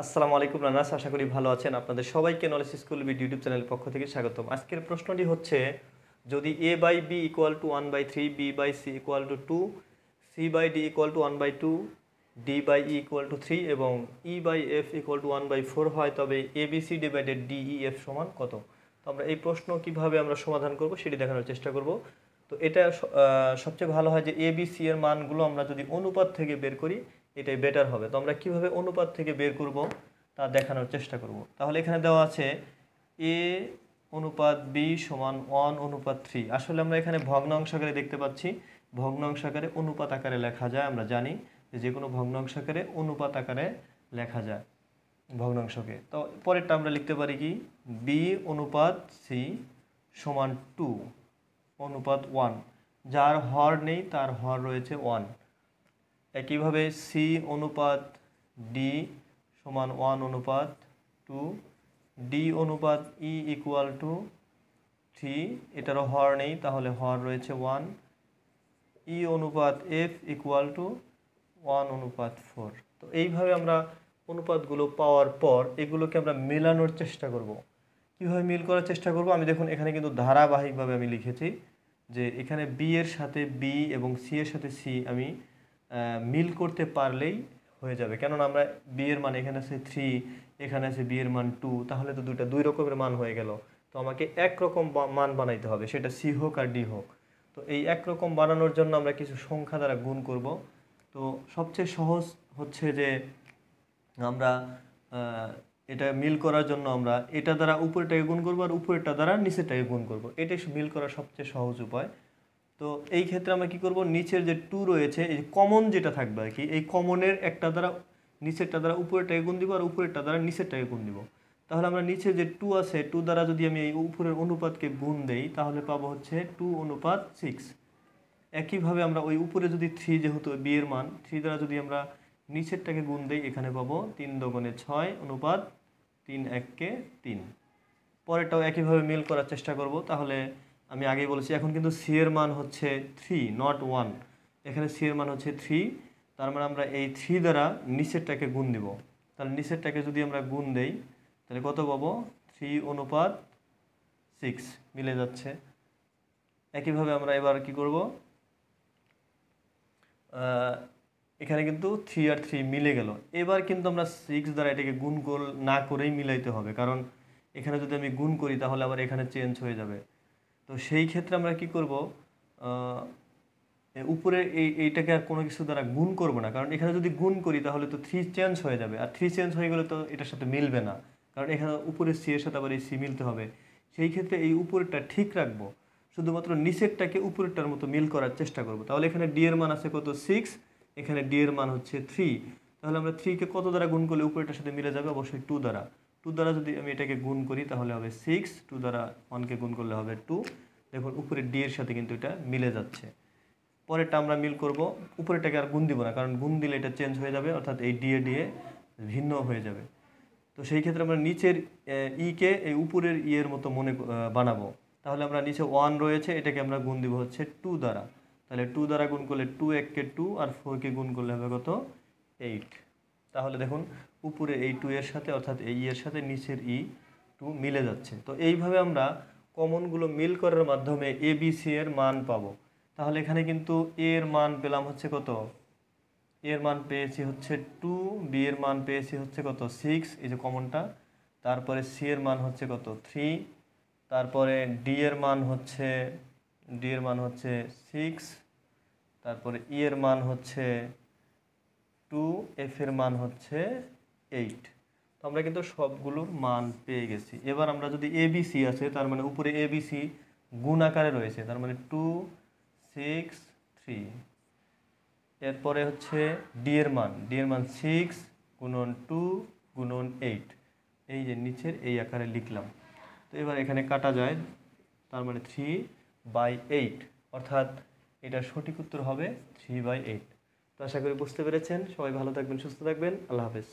আসসালামু আলাইকুম রানাস, আশা করি ভালো আছেন। আপনাদের সবাইকে নলেজ স্কুল বিড ইউটিউব চ্যানেলের পক্ষ থেকে স্বাগতম। আজকের প্রশ্নটি হচ্ছে, যদি a by B equal to 1/3, B by C equal to 2, C by D equal to 1/2, D by E equal to 3 এবং E by F equal to 1/4 হয়, তবে A B C divided D E F সমান কত? তো আমরা এই প্রশ্ন কিভাবে আমরা সমাধান করব সেটি দেখানোর চেষ্টা করব। তো এটা সবচেয়ে ভালো হয় যে এ বি সি এর মানগুলো আমরা যদি অনুপাত থেকে বের করি, এটাই বেটার হবে। তো আমরা কিভাবে অনুপাত থেকে বের করব তা দেখানোর চেষ্টা করব। তাহলে এখানে দেওয়া আছে এ অনুপাত বি সমান 1/3। আসলে আমরা এখানে ভগ্নাংশ আকারে দেখতে পাচ্ছি, ভগ্নাংশ আকারে অনুপাত আকারে লেখা যায়। আমরা জানি যে কোনো ভগ্নাংশ আকারে অনুপাত আকারে লেখা যায় ভগ্নাংশকে। তো পরেরটা আমরা লিখতে পারি কি, বি অনুপাত সি সমান 2/1। যার হর নেই তার হর রয়েছে 1। একইভাবে সি অনুপাত ডি সমান 1/2, ডি অনুপাত ই ইকুয়াল টু 3, এটারও হর নেই তাহলে হর রয়েছে 1, ই অনুপাত এফ ইকুয়াল টু 1/4। তো এইভাবে আমরা অনুপাতগুলো পাওয়ার পর এগুলোকে আমরা মেলানোর চেষ্টা করব। কীভাবে মিল করার চেষ্টা করব, আমি দেখুন এখানে কিন্তু ধারাবাহিকভাবে আমি লিখেছি যে এখানে বি এর সাথে বি এবং সি এর সাথে সি আমি মিল করতে পারলেই হয়ে যাবে। কেননা আমরা বি এর মান এখানে আছে 3, এখানে আছে বি এর মান 2, তাহলে তো দুই রকমের মান হয়ে গেল। তো আমাকে একরকম মান বানাইতে হবে, সেটা সি হোক আর ডি হোক। তো এই একরকম বানানোর জন্য আমরা কিছু সংখ্যা দ্বারা গুণ করব। তো সবচেয়ে সহজ হচ্ছে যে আমরা এটা মিল করার জন্য আমরা এটা দ্বারা উপরেরটাকে গুণ করবো আর উপরেরটা দ্বারা নিচেরটাকে গুণ করব। এটাই মিল করার সবচেয়ে সহজ উপায়। তো এই ক্ষেত্রে আমরা কি করব, নিচের যে 2 রয়েছে, এই কমন যেটা থাকবে আর কি, এই কমনের একটা দ্বারা নিচেরটা দ্বারা উপরেরটাকে গুণ দিব আর উপরেরটা দ্বারা নিচেরটাকে গুণ দিব। তাহলে আমরা নিচে যে 2 আছে, 2 দ্বারা যদি আমি এই উপরের অনুপাতকে গুণ দেই তাহলে পাবো হচ্ছে 2/6। একইভাবে আমরা ওই উপরে যদি 3, যেহেতু বি এর মান 3 দ্বারা যদি আমরা নিচেরটাকে গুণ দেই, এখানে পাবো 3×6=3, 3। পরেরটাও একইভাবে মিল করার চেষ্টা করব। তাহলে আমি আগেই বলেছি, এখন কিন্তু সি এর মান হচ্ছে 3, নট 1। এখানে সি এর মান হচ্ছে 3, তার মানে আমরা এই 3 দ্বারা নিচেরটাকে গুণ দিব। তাহলে নিচেরটাকে যদি আমরা গুণ দেই তাহলে কত পাবো, 3/6 মিলে যাচ্ছে। একইভাবে আমরা এবার কি করব, এখানে কিন্তু 3 আর 3 মিলে গেল। এবার কিন্তু আমরা 6 দ্বারা এটাকে গুণ না করেই মিলাইতে হবে, কারণ এখানে যদি আমি গুণ করি তাহলে আবার এখানে চেঞ্জ হয়ে যাবে। তো সেই ক্ষেত্রে আমরা কি করব, উপরে এইটাকে আর কোনো কিছু দ্বারা গুণ করব না, কারণ এখানে যদি গুণ করি তাহলে তো 3 চেঞ্জ হয়ে যাবে, আর 3 চেঞ্জ হয়ে গেলে তো এটার সাথে মিলবে না, কারণ এখানে উপরে সি এর সাথে আবার এই সি মিলতে হবে। সেই ক্ষেত্রে এই উপরেরটা ঠিক রাখবো, শুধুমাত্র নিচেরটাকে উপরেরটার মতো মিল করার চেষ্টা করব। তাহলে এখানে ডি এর মান আছে কত, 6, এখানে ডি এর মান হচ্ছে 3। তাহলে আমরা 3কে কত দ্বারা গুণ করলে উপরেরটার সাথে মিলে যাবে, অবশ্যই 2 দ্বারা। 2 দ্বারা যদি আমি এটাকে গুণ করি তাহলে হবে 6, 2 দ্বারা 1কে গুণ করলে হবে 2। দেখুন উপরে ডি এর সাথে কিন্তু এটা মিলে যাচ্ছে। পরেরটা আমরা মিল করব, উপরেরটাকে আর গুণ দিব না, কারণ গুণ দিলে এটা চেঞ্জ হয়ে যাবে, অর্থাৎ এই ডি এ ভিন্ন হয়ে যাবে। তো সেই ক্ষেত্রে আমরা নিচের ইকে এই উপরের ইয়ের মতো বানাবো। তাহলে আমরা নিচে 1 রয়েছে, এটাকে আমরা গুণ দিব হচ্ছে 2 দ্বারা। তাহলে 2 দ্বারা গুণ করলে 2 1কে 2 আর 4কে গুণ করলে হবে কত, 8। তাহলে দেখুন উপরে এই 2 এর সাথে, অর্থাৎ এই এর সাথে নিচের 2 মিলে যাচ্ছে। তো এইভাবে আমরা কমনগুলো মিল করার মাধ্যমে এ বি সি এর মান পাবো। তাহলে এখানে কিন্তু এ এর মান পেলাম হচ্ছে কত, এর মান পেয়েছি হচ্ছে 2, বি এর মান পেয়েছি হচ্ছে কত, 6, এই যে কমনটা। তারপরে সি এর মান হচ্ছে কত, 3। তারপরে ডি এর মান হচ্ছে 6। তারপরে ই এর মান হচ্ছে 2, এফ এর মান হচ্ছে 8। তো আমরা কিন্তু সবগুলোর মান পেয়ে গেছি। এবার আমরা যদি এ বি সি আছে, তার মানে উপরে এ বি সি গুণ আকারে রয়েছে, তার মানে 2, 6, 3। এরপরে হচ্ছে ডি এর মান 6 গুণন 2 গুণন 8, এই যে নিচের এই আকারে লিখলাম। তো এবার এখানে কাটা যায়, তার মানে 3/8, অর্থাৎ এটার সঠিক উত্তর হবে 3/8। তো আশা করি বুঝতে পেরেছেন। সবাই ভালো থাকবেন, সুস্থ থাকবেন। আল্লাহ হাফেজ।